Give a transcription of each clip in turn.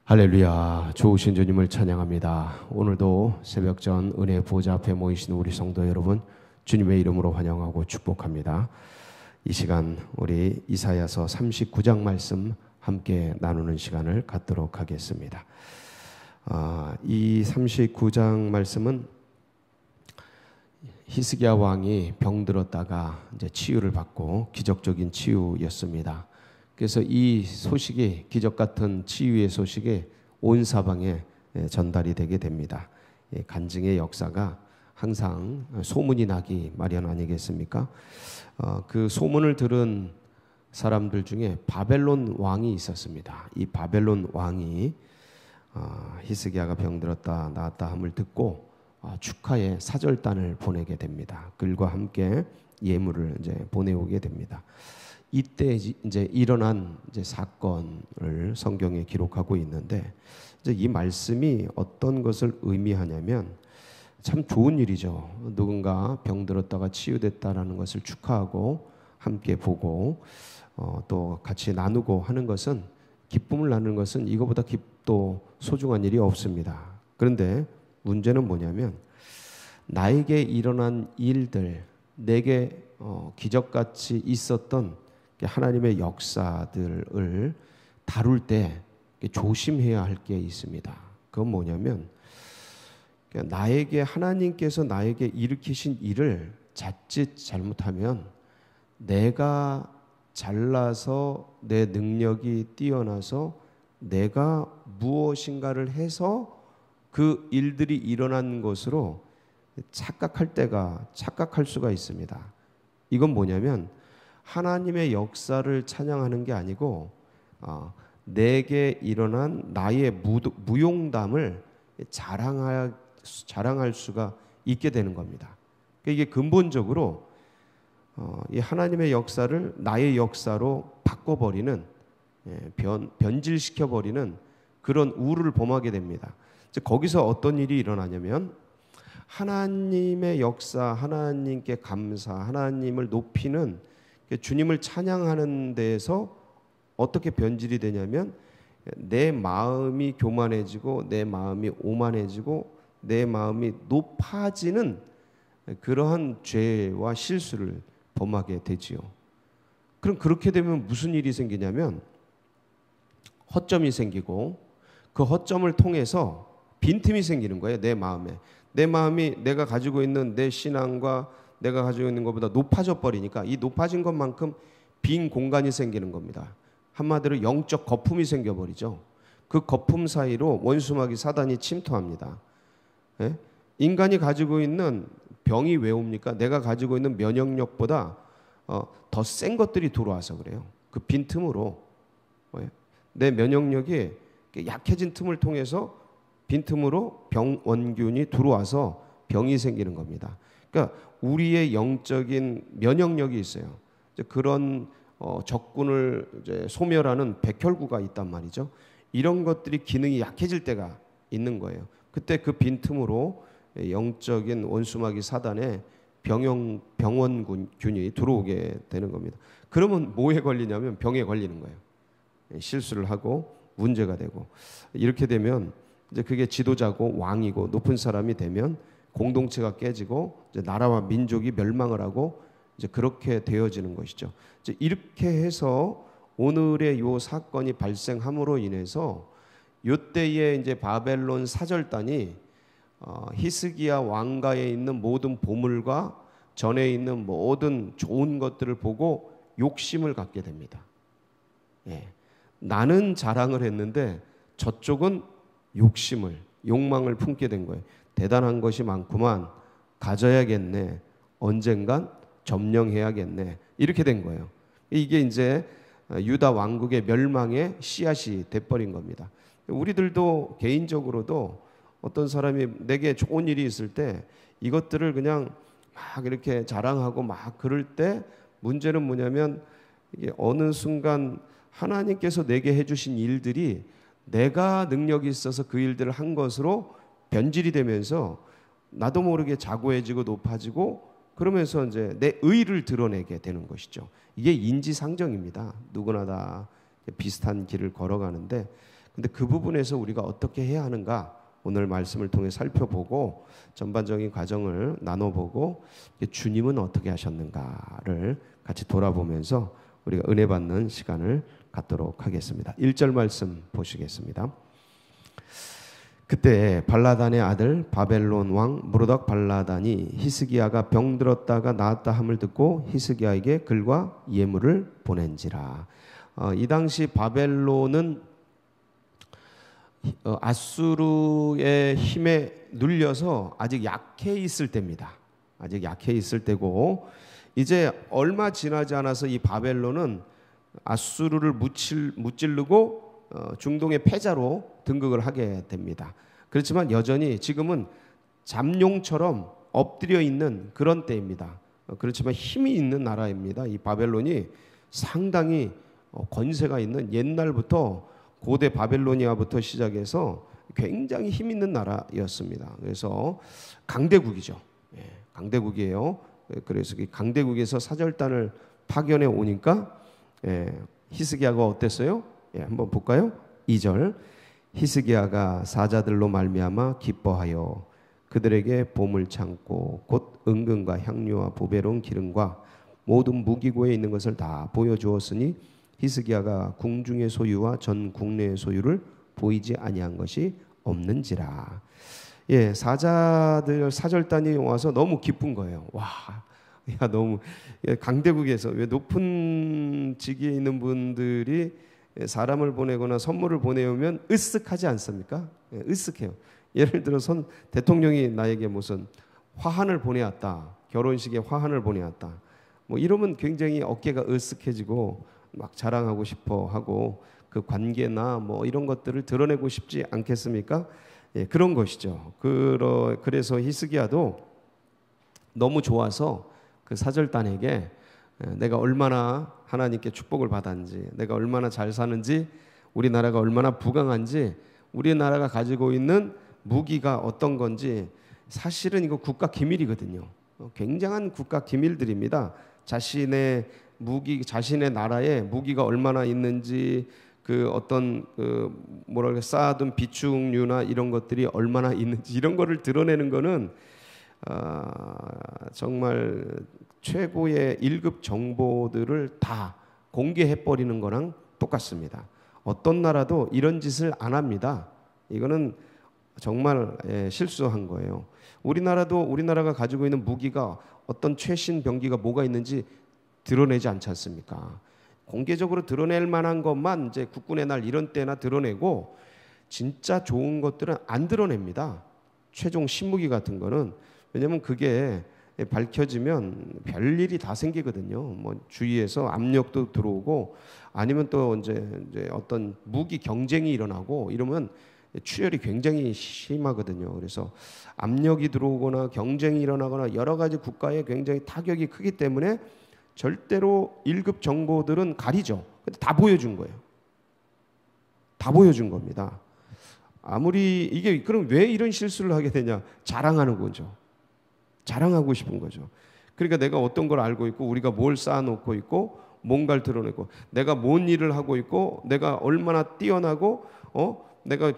할렐루야, 좋으신 주님을 찬양합니다. 오늘도 새벽전 은혜의 보좌 앞에 모이신 우리 성도 여러분, 주님의 이름으로 환영하고 축복합니다. 이 시간 우리 이사야서 39장 말씀 함께 나누는 시간을 갖도록 하겠습니다. 이 39장 말씀은 히스기야 왕이 병들었다가 이제 치유를 받고 기적적인 치유였습니다. 그래서 이 소식이, 기적 같은 치유의 소식이 온 사방에 전달이 되게 됩니다. 간증의 역사가 항상 소문이 나기 마련 아니겠습니까? 그 소문을 들은 사람들 중에 바벨론 왕이 있었습니다. 이 바벨론 왕이 히스기야가 병들었다 나았다 함을 듣고 축하의 사절단을 보내게 됩니다. 글과 함께 예물을 이제 보내오게 됩니다. 이때 이제 일어난 사건을 성경에 기록하고 있는데, 이제 이 말씀이 어떤 것을 의미하냐면 참 좋은 일이죠. 누군가 병들었다가 치유됐다라는 것을 축하하고 함께 보고 또 같이 나누고 하는 것은, 기쁨을 나누는 것은 이거보다 또 소중한 일이 없습니다. 그런데 문제는 뭐냐면, 나에게 일어난 일들, 내게 기적같이 있었던 하나님의 역사들을 다룰 때 조심해야 할 게 있습니다. 그건 뭐냐면, 나에게 하나님께서 나에게 일으키신 일을 자칫 잘못하면 내가 잘나서 내 능력이 뛰어나서 내가 무엇인가를 해서 그 일들이 일어난 것으로 착각할 수가 있습니다. 이건 뭐냐면, 하나님의 역사를 찬양하는 게 아니고 내게 일어난 나의 무용담을 자랑할 수가 있게 되는 겁니다. 그러니까 이게 근본적으로 이 하나님의 역사를 나의 역사로 바꿔버리는, 변질시켜버리는 그런 우를 범하게 됩니다. 즉, 거기서 어떤 일이 일어나냐면, 하나님의 역사, 하나님께 감사, 하나님을 높이는, 주님을 찬양하는 데에서 어떻게 변질이 되냐면, 내 마음이 교만해지고 내 마음이 오만해지고 내 마음이 높아지는 그러한 죄와 실수를 범하게 되지요. 그럼 그렇게 되면 무슨 일이 생기냐면, 허점이 생기고 그 허점을 통해서 빈틈이 생기는 거예요. 내 마음에. 내 마음이 내가 가지고 있는 내 신앙과 내가 가지고 있는 것보다 높아져 버리니까 이 높아진 것만큼 빈 공간이 생기는 겁니다. 한마디로 영적 거품이 생겨버리죠. 그 거품 사이로 원수마귀 사단이 침투합니다. 인간이 가지고 있는 병이 왜 옵니까? 내가 가지고 있는 면역력보다 더 센 것들이 들어와서 그래요. 그 빈틈으로 내 면역력이 약해진 틈을 통해서 빈틈으로 병원균이 들어와서 병이 생기는 겁니다. 그러니까 우리의 영적인 면역력이 있어요. 그런 적군을 소멸하는 백혈구가 있단 말이죠. 이런 것들이 기능이 약해질 때가 있는 거예요. 그때 그 빈틈으로 영적인 원수마귀 사단의 병원균이 들어오게 되는 겁니다. 그러면 뭐에 걸리냐면 병에 걸리는 거예요. 실수를 하고 문제가 되고, 이렇게 되면 이제 그게 지도자고 왕이고 높은 사람이 되면 공동체가 깨지고 이제 나라와 민족이 멸망을 하고 이제 그렇게 되어지는 것이죠. 이제 이렇게 해서 오늘의 요 사건이 발생함으로 인해서 요때에 이제 바벨론 사절단이 히스기야 왕가에 있는 모든 보물과 전에 있는 모든 좋은 것들을 보고 욕심을 갖게 됩니다. 나는 자랑을 했는데 저쪽은 욕망을 품게 된 거예요. 대단한 것이 많구만, 가져야겠네, 언젠간 점령해야겠네, 이렇게 된 거예요. 이게 이제 유다 왕국의 멸망의 씨앗이 돼버린 겁니다. 우리들도 개인적으로도 어떤 사람이 내게 좋은 일이 있을 때 이것들을 그냥 막 이렇게 자랑하고 막 그럴 때, 문제는 뭐냐면 이게 어느 순간 하나님께서 내게 해주신 일들이 내가 능력이 있어서 그 일들을 한 것으로 변질이 되면서 나도 모르게 자고해지고 높아지고, 그러면서 이제 내 의를 드러내게 되는 것이죠. 이게 인지상정입니다. 누구나 다 비슷한 길을 걸어가는데, 근데 그 부분에서 우리가 어떻게 해야 하는가, 오늘 말씀을 통해 살펴보고 전반적인 과정을 나눠보고 주님은 어떻게 하셨는가를 같이 돌아보면서 우리가 은혜 받는 시간을 갖도록 하겠습니다. 1절 말씀 보시겠습니다. 그때 발라단의 아들 바벨론 왕 무로닥 발라단이 히스기야가 병들었다가 나았다 함을 듣고 히스기야에게 글과 예물을 보낸지라. 이 당시 바벨론은 아수르의 힘에 눌려서 아직 약해 있을 때입니다. 아직 약해 있을 때고, 이제 얼마 지나지 않아서 이 바벨론은 아수르를 무찌르고 중동의 패자로 등극을 하게 됩니다. 그렇지만 여전히 지금은 잠룡처럼 엎드려 있는 그런 때입니다. 그렇지만 힘이 있는 나라입니다. 이 바벨론이 상당히 권세가 있는, 옛날부터 고대 바벨로니아부터 시작해서 굉장히 힘 있는 나라였습니다. 그래서 강대국이죠. 강대국이에요. 그래서 이 강대국에서 사절단을 파견해 오니까 히스기야가 어땠어요? 한번 볼까요? 2절. 히스기야가 사자들로 말미암아 기뻐하여 그들에게 보물 창고 곧 은금과 향료와 보배로운 기름과 모든 무기고에 있는 것을 다 보여주었으니 히스기야가 궁중의 소유와 전 국내의 소유를 보이지 아니한 것이 없는지라. 사자들 사절단이 와서 너무 기쁜 거예요. 와, 야, 너무 강대국에서, 왜 높은 직위에 있는 분들이 사람을 보내거나 선물을 보내오면 으쓱하지 않습니까? 으쓱해요. 예를 들어 대통령이 나에게 무슨 화환을 보내왔다, 결혼식에 화환을 보내왔다, 뭐 이러면 굉장히 어깨가 으쓱해지고 막 자랑하고 싶어 하고 그 관계나 뭐 이런 것들을 드러내고 싶지 않겠습니까? 그런 것이죠. 그래서 히스기야도 너무 좋아서 그 사절단에게 내가 얼마나 하나님께 축복을 받았는지, 내가 얼마나 잘 사는지, 우리나라가 얼마나 부강한지, 우리나라가 가지고 있는 무기가 어떤 건지, 사실은 이거 국가 기밀이거든요. 굉장한 국가 기밀들입니다. 자신의 나라에 무기가 얼마나 있는지, 그 어떤 쌓아둔 비축류나 이런 것들이 얼마나 있는지, 이런 거를 드러내는 거는 정말 최고의 1급 정보들을 다 공개해 버리는 거랑 똑같습니다. 어떤 나라도 이런 짓을 안 합니다. 이거는 정말 실수한 거예요. 우리나라가 가지고 있는 무기가 어떤 최신 병기가 뭐가 있는지 드러내지 않지 않습니까? 공개적으로 드러낼 만한 것만 이제 국군의 날 이런 때나 드러내고, 진짜 좋은 것들은 안 드러냅니다. 최종 신무기 같은 거는. 왜냐하면 그게 밝혀지면 별일이 다 생기거든요. 뭐 주위에서 압력도 들어오고, 아니면 또 이제 어떤 무기 경쟁이 일어나고 이러면 출혈이 굉장히 심하거든요. 그래서 압력이 들어오거나 경쟁이 일어나거나 여러 가지 국가에 굉장히 타격이 크기 때문에 절대로 1급 정보들은 가리죠. 근데 다 보여준 거예요. 다 보여준 겁니다. 그럼 왜 이런 실수를 하게 되냐? 자랑하는 거죠. 자랑하고 싶은 거죠. 그러니까 내가 어떤 걸 알고 있고, 우리가 뭘 쌓아놓고 있고, 뭔가를 드러내고, 내가 뭔 일을 하고 있고, 내가 얼마나 뛰어나고, 내가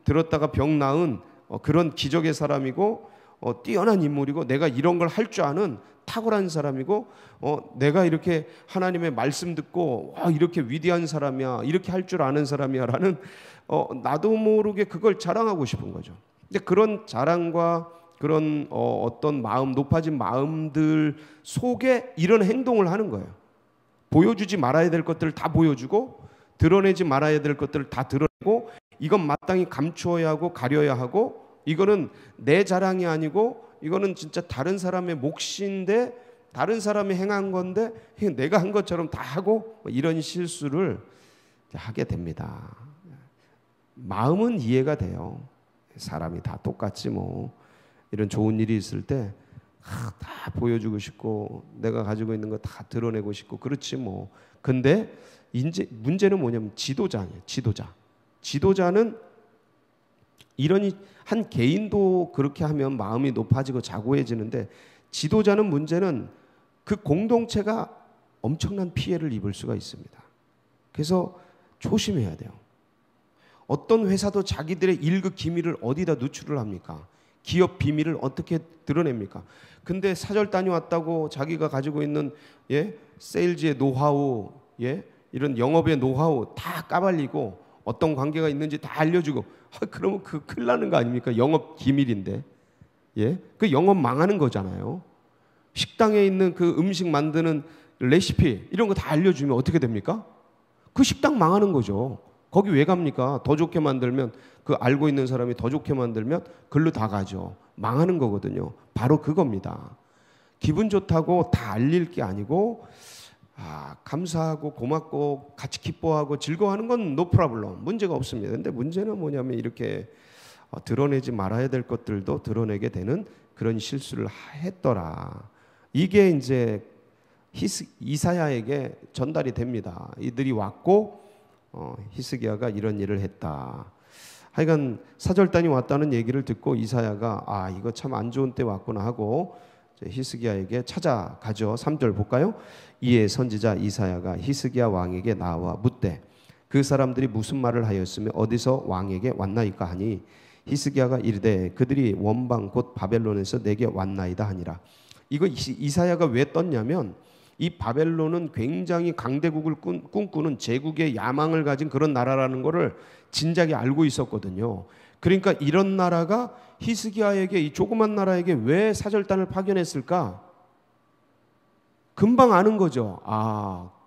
들었다가 병 나은 그런 기적의 사람이고, 뛰어난 인물이고, 내가 이런 걸 할 줄 아는 탁월한 사람이고, 내가 이렇게 하나님의 말씀 듣고 이렇게 위대한 사람이야, 이렇게 할 줄 아는 사람이야라는 나도 모르게 그걸 자랑하고 싶은 거죠. 근데 그런 자랑과 그런 어떤 높아진 마음들 속에 이런 행동을 하는 거예요. 보여주지 말아야 될 것들을 다 보여주고, 드러내지 말아야 될 것들을 다 드러내고, 이건 마땅히 감추어야 하고 가려야 하고, 이거는 내 자랑이 아니고 이거는 진짜 다른 사람의 몫인데, 다른 사람이 행한 건데 내가 한 것처럼 다 하고, 이런 실수를 하게 됩니다. 마음은 이해가 돼요. 사람이 다 똑같지 뭐. 이런 좋은 일이 있을 때 다 보여주고 싶고, 내가 가지고 있는 거 다 드러내고 싶고, 그렇지 뭐. 근데 이제 문제는 뭐냐면 지도자예요. 지도자는 이런 한 개인도 그렇게 하면 마음이 높아지고 자고해지는데, 지도자는 문제는 그 공동체가 엄청난 피해를 입을 수가 있습니다. 그래서 조심해야 돼요. 어떤 회사도 자기들의 일급 기밀을 어디다 누출을 합니까? 기업 비밀을 어떻게 드러냅니까? 근데 사절 다녀왔다고 자기가 가지고 있는 세일즈의 노하우, 이런 영업의 노하우 다 까발리고 어떤 관계가 있는지 다 알려주고 그러면 그 큰일 나는 거 아닙니까? 영업 기밀인데. 그 영업 망하는 거잖아요. 식당에 있는 그 음식 만드는 레시피 이런 거 다 알려주면 어떻게 됩니까? 그 식당 망하는 거죠. 거기 왜 갑니까? 더 좋게 만들면, 그 알고 있는 사람이 더 좋게 만들면 글로 다 가죠. 망하는 거거든요. 바로 그겁니다. 기분 좋다고 다 알릴 게 아니고 감사하고 고맙고 같이 기뻐하고 즐거워하는 건 no problem, 문제가 없습니다. 근데 문제는 뭐냐면 이렇게 드러내지 말아야 될 것들도 드러내게 되는 그런 실수를 했더라. 이게 이제 이사야에게 전달이 됩니다. 이들이 왔고 히스기야가 이런 일을 했다. 하여간 사절단이 왔다는 얘기를 듣고 이사야가 이거 참 안 좋은 때 왔구나 하고 히스기야에게 찾아가죠. 3절 볼까요? 이에 선지자 이사야가 히스기야 왕에게 나와 묻되 그 사람들이 무슨 말을 하였으며 어디서 왕에게 왔나이까 하니 히스기야가 이르되 그들이 원방 곧 바벨론에서 내게 왔나이다 하니라. 이거 이사야가 왜 떴냐면 이 바벨론은 굉장히 강대국을 꿈꾸는 제국의 야망을 가진 그런 나라라는 것을 진작에 알고 있었거든요. 그러니까 이런 나라가 히스기야에게, 이 조그만 나라에게 왜 사절단을 파견했을까? 금방 아는 거죠.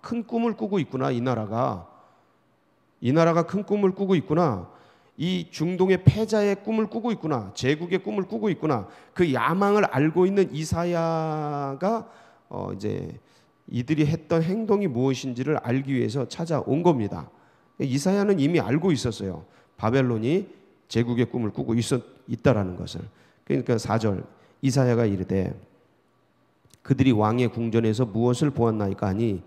큰 꿈을 꾸고 있구나. 이 나라가 큰 꿈을 꾸고 있구나. 이 중동의 패자의 꿈을 꾸고 있구나. 제국의 꿈을 꾸고 있구나. 그 야망을 알고 있는 이사야가 이제 이들이 했던 행동이 무엇인지를 알기 위해서 찾아온 겁니다. 이사야는 이미 알고 있었어요. 바벨론이 제국의 꿈을 꾸고 있다라는 것을. 그러니까 4절 이사야가 이르되 그들이 왕의 궁전에서 무엇을 보았나이까 하니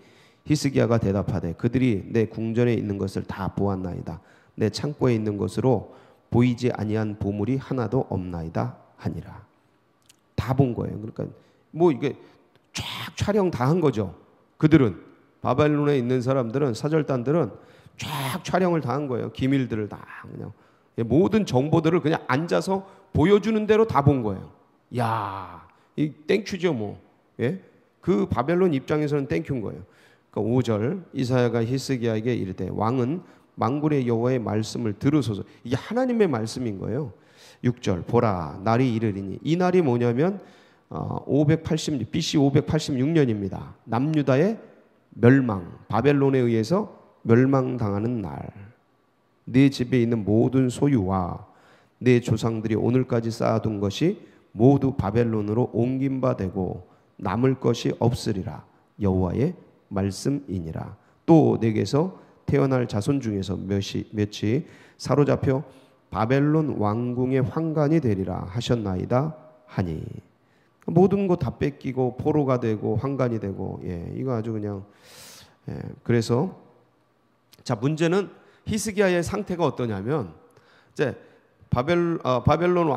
히스기야가 대답하되 그들이 내 궁전에 있는 것을 다 보았나이다. 내 창고에 있는 것으로 보이지 아니한 보물이 하나도 없나이다 하니라. 다 본 거예요. 그러니까 뭐 이게 쫙 촬영 다 한 거죠. 그들은 바벨론에 있는 사람들은, 사절단들은 쫙 촬영을 다 한 거예요. 기밀들을 다 그냥 모든 정보들을 그냥 앉아서 보여주는 대로 다 본 거예요. 이 땡큐죠 뭐. 그 바벨론 입장에서는 땡큐인 거예요. 그러니까 5절 이사야가 히스기야에게 이르되 왕은 만군의 여호와의 말씀을 들으소서. 이게 하나님의 말씀인 거예요. 6절 보라 날이 이르리니, 이 날이 뭐냐면 BC 586년입니다. 남유다의 멸망, 바벨론에 의해서 멸망당하는 날. 네 집에 있는 모든 소유와 네 조상들이 오늘까지 쌓아둔 것이 모두 바벨론으로 옮긴 바 되고 남을 것이 없으리라. 여호와의 말씀이니라. 또 내게서 태어날 자손 중에서 몇이 사로잡혀 바벨론 왕궁의 환관이 되리라 하셨나이다 하니. 모든 거 다 뺏기고 포로가 되고 환관이 되고, 이거 아주 그냥. 그래서 자, 문제는 히스기야의 상태가 어떠냐면 이제 바벨론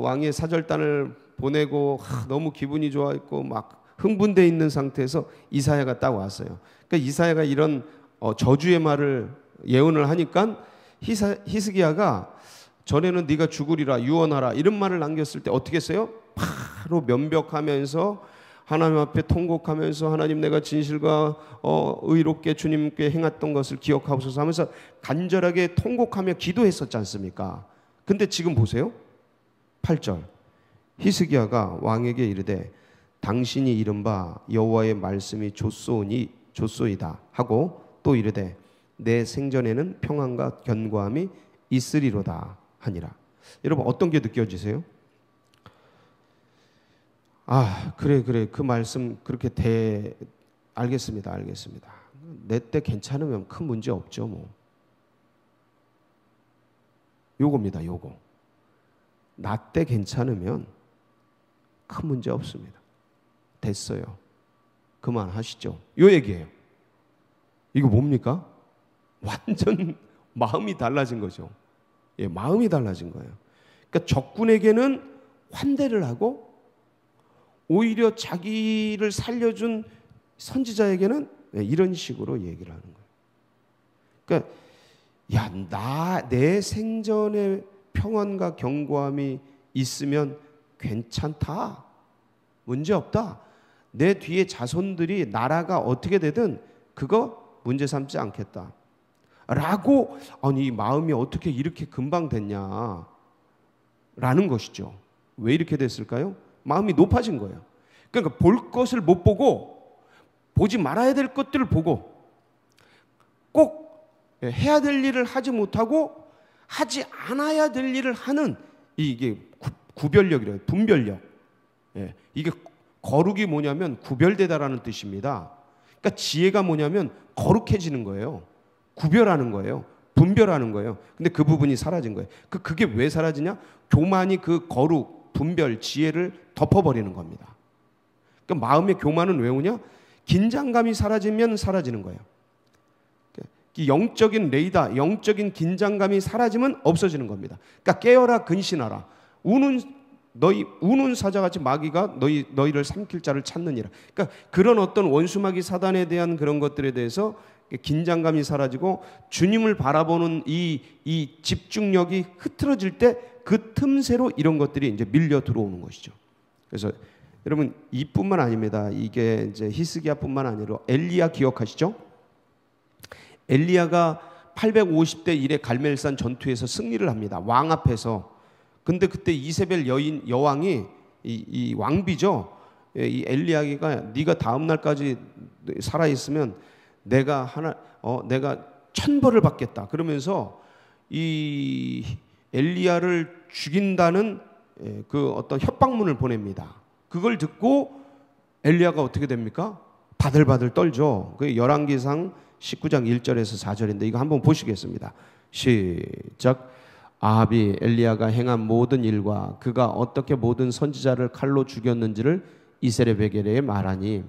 왕의 사절단을 보내고 너무 기분이 좋아 있고 막 흥분돼 있는 상태에서 이사야가 딱 왔어요. 그러니까 이사야가 이런 저주의 말을 예언을 하니까 히스기야가 전에는 네가 죽으리라, 유언하라 이런 말을 남겼을 때 어떻게 했어요? 바로 면벽하면서 하나님 앞에 통곡하면서 하나님 내가 진실과 의롭게 주님께 행했던 것을 기억하옵소서 하면서 간절하게 통곡하며 기도했었지 않습니까? 근데 지금 보세요. 8절 히스기야가 왕에게 이르되 당신이 이른바 여호와의 말씀이 좋소이다 하고 또 이르되 내 생전에는 평안과 견고함이 있으리로다 하니라. 여러분 어떤 게 느껴지세요? 그래 그 말씀 그렇게 알겠습니다. 내 때 괜찮으면 큰 문제 없죠 뭐. 요겁니다. 요거 나 때 괜찮으면 큰 문제 없습니다. 됐어요. 그만하시죠. 요 얘기예요. 이거 뭡니까? 완전 마음이 달라진 거죠. 마음이 달라진 거예요. 그러니까 적군에게는 환대를 하고 오히려 자기를 살려준 선지자에게는 이런 식으로 얘기를 하는 거예요. 그러니까 야, 내 생전에 평안과 견고함이 있으면 괜찮다. 문제 없다. 내 뒤에 자손들이 나라가 어떻게 되든 그거 문제 삼지 않겠다. 라고, 아니 이 마음이 어떻게 이렇게 금방 됐냐 라는 것이죠. 왜 이렇게 됐을까요? 마음이 높아진 거예요. 그러니까 볼 것을 못 보고, 보지 말아야 될 것들을 보고, 꼭 해야 될 일을 하지 못하고 하지 않아야 될 일을 하는, 이게 구별력이래요. 분별력. 이게 거룩이 뭐냐면 구별되다라는 뜻입니다. 그러니까 지혜가 뭐냐면 거룩해지는 거예요. 구별하는 거예요. 분별하는 거예요. 근데 그 부분이 사라진 거예요. 그게 왜 사라지냐? 교만이 그 거룩, 분별, 지혜를 덮어버리는 겁니다. 그러니까 마음의 교만은 왜 오냐? 긴장감이 사라지면 사라지는 거예요. 영적인 레이더, 영적인 긴장감이 사라지면 없어지는 겁니다. 그러니까 깨어라 근신하라. 우는 사자같이 마귀가 너희를 삼킬 자를 찾느니라. 그러니까 그런 어떤 원수마귀 사단에 대한 그런 것들에 대해서 긴장감이 사라지고 주님을 바라보는 이 집중력이 흐트러질 때 그 틈새로 이런 것들이 이제 밀려 들어오는 것이죠. 그래서 여러분 이뿐만 아닙니다. 이게 이제 히스기야뿐만 아니라 엘리야 기억하시죠? 엘리야가 850대 1의 갈멜산 전투에서 승리를 합니다. 왕 앞에서. 근데 그때 이세벨 여왕이 이 왕비죠. 이 엘리야가 네가 다음 날까지 살아 있으면 내가 1000벌을 받겠다. 그러면서 이 엘리야를 죽인다는 그 어떤 협박문을 보냅니다. 그걸 듣고 엘리야가 어떻게 됩니까? 바들바들 떨죠. 그 열왕기상 19장 1절에서 4절인데 이거 한번 보시겠습니다. 시작. 아합이 엘리야가 행한 모든 일과 그가 어떻게 모든 선지자를 칼로 죽였는지를 이세벨에게 말하니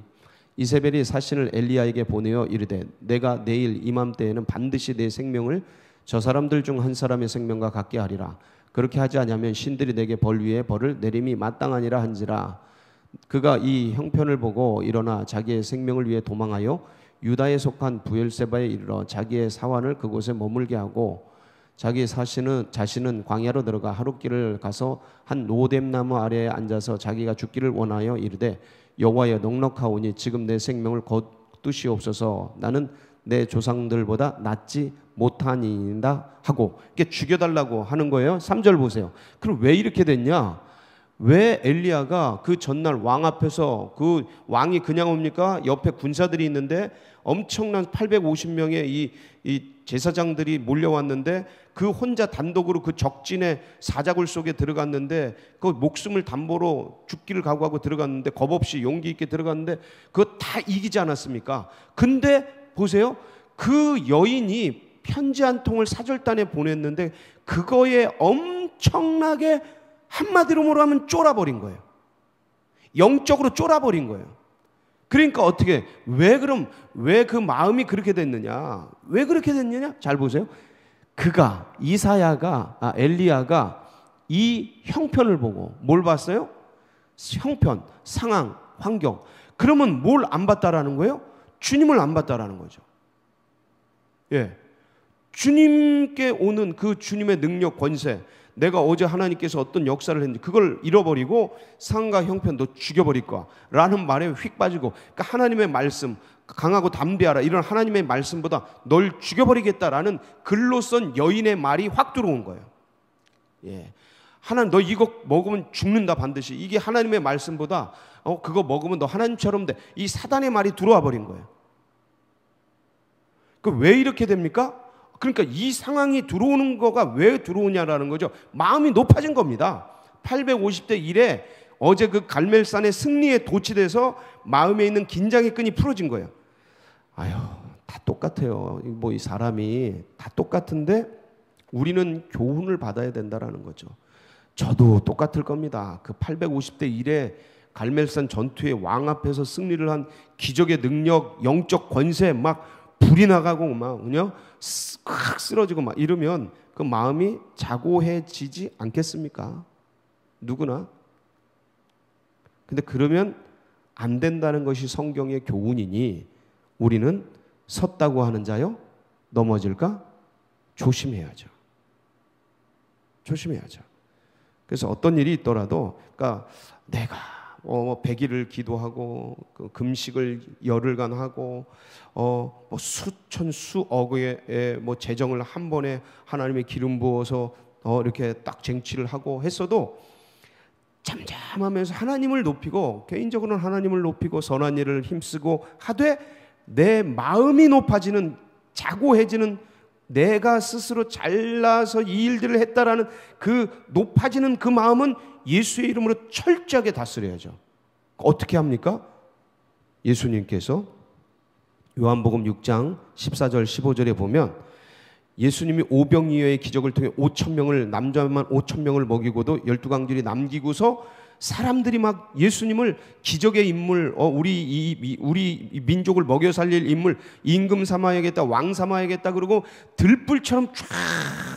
이세벨이 사신을 엘리야에게 보내어 이르되 내가 내일 이맘때에는 반드시 내 생명을 저 사람들 중 한 사람의 생명과 같게 하리라. 그렇게 하지 않으면 신들이 내게 벌 위에 벌을 내림이 마땅하니라 한지라. 그가 이 형편을 보고 일어나 자기의 생명을 위해 도망하여 유다에 속한 부엘세바에 이르러 자기의 사환을 그곳에 머물게 하고 자기 자신은 광야로 들어가 하룻길을 가서 한 로뎀나무 아래에 앉아서 자기가 죽기를 원하여 이르되 여호와여 넉넉하오니 지금 내 생명을 거두시옵소서. 나는 내 조상들보다 낫지 못하니이다 하고 이렇게 죽여달라고 하는 거예요. 3절 보세요. 그럼 왜 이렇게 됐냐? 왜 엘리야가 그 전날 왕 앞에서, 그 왕이 그냥 옵니까? 옆에 군사들이 있는데 엄청난 850명의 이 제사장들이 몰려왔는데 그 혼자 단독으로 그 적진의 사자굴 속에 들어갔는데 그 목숨을 담보로 죽기를 각오하고 들어갔는데 겁 없이 용기 있게 들어갔는데 그거 다 이기지 않았습니까? 근데 보세요. 그 여인이 편지 한 통을 사절단에 보냈는데 그거에 엄청나게 한마디로 뭐라면 쫄아버린 거예요. 영적으로 쫄아버린 거예요. 그러니까 어떻게, 왜 그 마음이 그렇게 됐느냐? 왜 그렇게 됐느냐? 잘 보세요. 엘리야가 이 형편을 보고 뭘 봤어요? 형편, 상황, 환경. 그러면 뭘 안 봤다라는 거예요? 주님을 안 봤다라는 거죠. 예. 주님께 오는 그 주님의 능력, 권세, 내가 어제 하나님께서 어떤 역사를 했는지 그걸 잃어버리고 상과 형편도 죽여버릴 거야 라는 말에 휙 빠지고, 그러니까 하나님의 말씀, 강하고 담대하라 이런 하나님의 말씀보다 널 죽여버리겠다라는 글로 쓴 여인의 말이 확 들어온 거예요. 예. 하나님, 너 이거 먹으면 죽는다 반드시. 이게 하나님의 말씀보다 그거 먹으면 너 하나님처럼 돼. 이 사단의 말이 들어와 버린 거예요. 왜 이렇게 됩니까? 그러니까 이 상황이 들어오는 거가 왜 들어오냐라는 거죠. 마음이 높아진 겁니다. 850대 1에 어제 그 갈멜산의 승리에 도취돼서 마음에 있는 긴장의 끈이 풀어진 거예요. 아유, 다 똑같아요. 이 사람이 다 똑같은데 우리는 교훈을 받아야 된다라는 거죠. 저도 똑같을 겁니다. 그 850대 1에 갈멜산 전투의 왕 앞에서 승리를 한 기적의 능력, 영적 권세, 막 불이 나가고 그냥 확 쓰러지고 막 이러면 그 마음이 자고해지지 않겠습니까? 누구나. 근데 그러면 안 된다는 것이 성경의 교훈이니 우리는 섰다고 하는 자요 넘어질까? 조심해야죠. 조심해야죠. 그래서 어떤 일이 있더라도, 그러니까 내가 100일을 기도하고 금식을 열흘간 하고 수천 수억의 재정을 한 번에 하나님의 기름 부어서 이렇게 딱 쟁취를 하고 했어도 잠잠하면서 하나님을 높이고, 개인적으로는 하나님을 높이고 선한 일을 힘쓰고 하되 내 마음이 높아지는, 자고해지는, 내가 스스로 잘나서 이 일들을 했다라는 그 높아지는 그 마음은 예수의 이름으로 철저하게 다스려야죠. 어떻게 합니까? 예수님께서 요한복음 6장 14절 15절에 보면 예수님이 오병이어의 기적을 통해 5,000명을, 남자만 5,000명을 먹이고도 12강줄이 남기고서 사람들이 막 예수님을 기적의 인물, 우리 민족을 먹여 살릴 인물, 임금 삼아야겠다, 왕 삼아야겠다, 그러고 들불처럼 쫙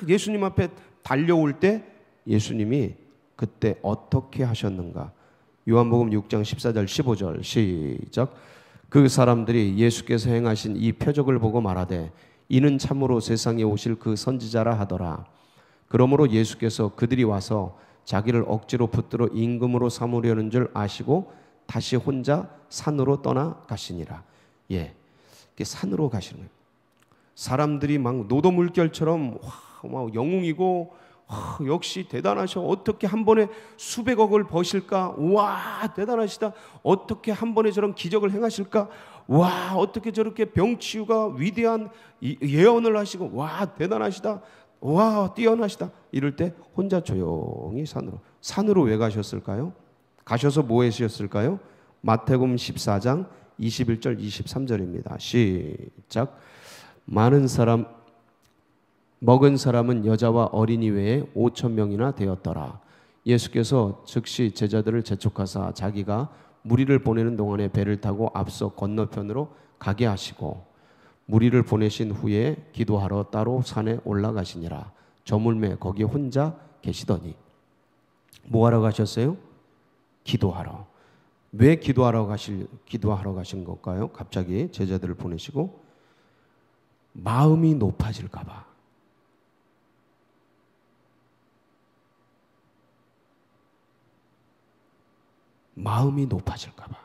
예수님 앞에 달려올 때 예수님이 그때 어떻게 하셨는가? 요한복음 6장 14절 15절 시작. 그 사람들이 예수께서 행하신 이 표적을 보고 말하되 이는 참으로 세상에 오실 그 선지자라 하더라. 그러므로 예수께서 그들이 와서 자기를 억지로 붙들어 임금으로 삼으려는 줄 아시고 다시 혼자 산으로 떠나가시니라. 예, 산으로 가시는 거예요. 사람들이 막 노도물결처럼 막 영웅이고 역시 대단하셔. 어떻게 한 번에 수백억을 버실까? 와, 대단하시다. 어떻게 한 번에 저런 기적을 행하실까? 와, 어떻게 저렇게 병치유가 위대한 예언을 하시고, 와, 대단하시다. 와, 뛰어나시다. 이럴 때 혼자 조용히 산으로 왜 가셨을까요? 가셔서 뭐 하셨을까요? 마태복음 14장 21절 23절입니다. 시작. 먹은 사람은 여자와 어린이 외에 5,000명이나 되었더라. 예수께서 즉시 제자들을 재촉하사 자기가 무리를 보내는 동안에 배를 타고 앞서 건너편으로 가게 하시고 무리를 보내신 후에 기도하러 따로 산에 올라가시니라. 저물매 거기 혼자 계시더니. 뭐하러 가셨어요? 기도하러. 왜 기도하러 가신 걸까요? 갑자기 제자들을 보내시고 마음이 높아질까 봐. 마음이 높아질까 봐.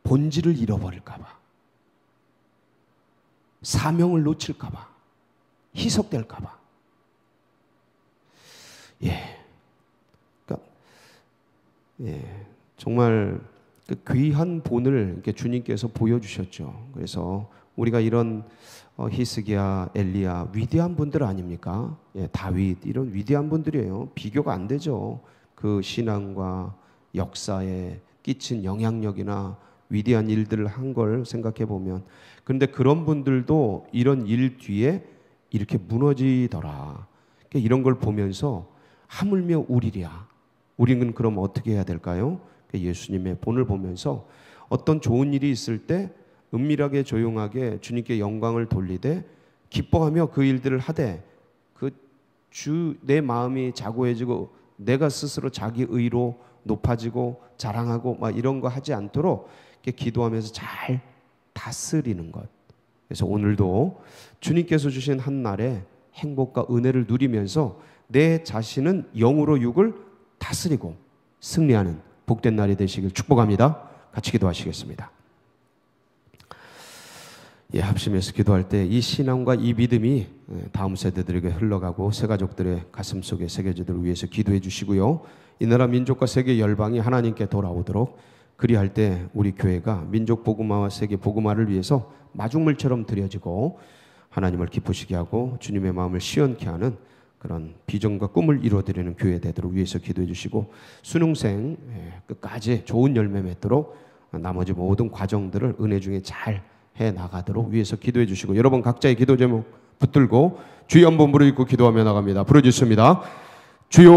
본질을 잃어버릴까 봐. 사명을 놓칠까 봐. 희석될까 봐. 정말 그 귀한 본을 이렇게 주님께서 보여주셨죠. 그래서 우리가 이런 히스기야, 엘리야 위대한 분들 아닙니까? 다윗 이런 위대한 분들이에요. 비교가 안 되죠. 그 신앙과 역사에 끼친 영향력이나 위대한 일들을 한 걸 생각해 보면, 그런데 그런 분들도 이런 일 뒤에 이렇게 무너지더라. 이런 걸 보면서 하물며 우리는 그럼 어떻게 해야 될까요? 예수님의 본을 보면서 어떤 좋은 일이 있을 때 은밀하게 조용하게 주님께 영광을 돌리되 기뻐하며 그 일들을 하되 내 마음이 자고해지고 내가 스스로 자기 의로 높아지고 자랑하고 막 이런 거 하지 않도록 이렇게 기도하면서 잘 다스리는 것. 그래서 오늘도 주님께서 주신 한 날에 행복과 은혜를 누리면서 내 자신은 영으로 육을 다스리고 승리하는 복된 날이 되시길 축복합니다. 같이 기도하시겠습니다. 합심해서 기도할 때 이 신앙과 이 믿음이 다음 세대들에게 흘러가고 새 가족들의 가슴 속에 새겨지도록 위해서 기도해 주시고요. 이 나라 민족과 세계 열방이 하나님께 돌아오도록 그리할 때 우리 교회가 민족 복음화와 세계 복음화를 위해서 마중물처럼 드려지고 하나님을 기쁘시게 하고 주님의 마음을 시원케 하는 그런 비전과 꿈을 이루어드리는 교회 되도록 위해서 기도해 주시고, 수능생 끝까지 좋은 열매 맺도록 나머지 모든 과정들을 은혜 중에 잘 해나가도록 위해서 기도해 주시고, 여러분 각자의 기도 제목 붙들고 주의 한번 부르짖고 기도하며 나갑니다. 부르짖습니다. 주여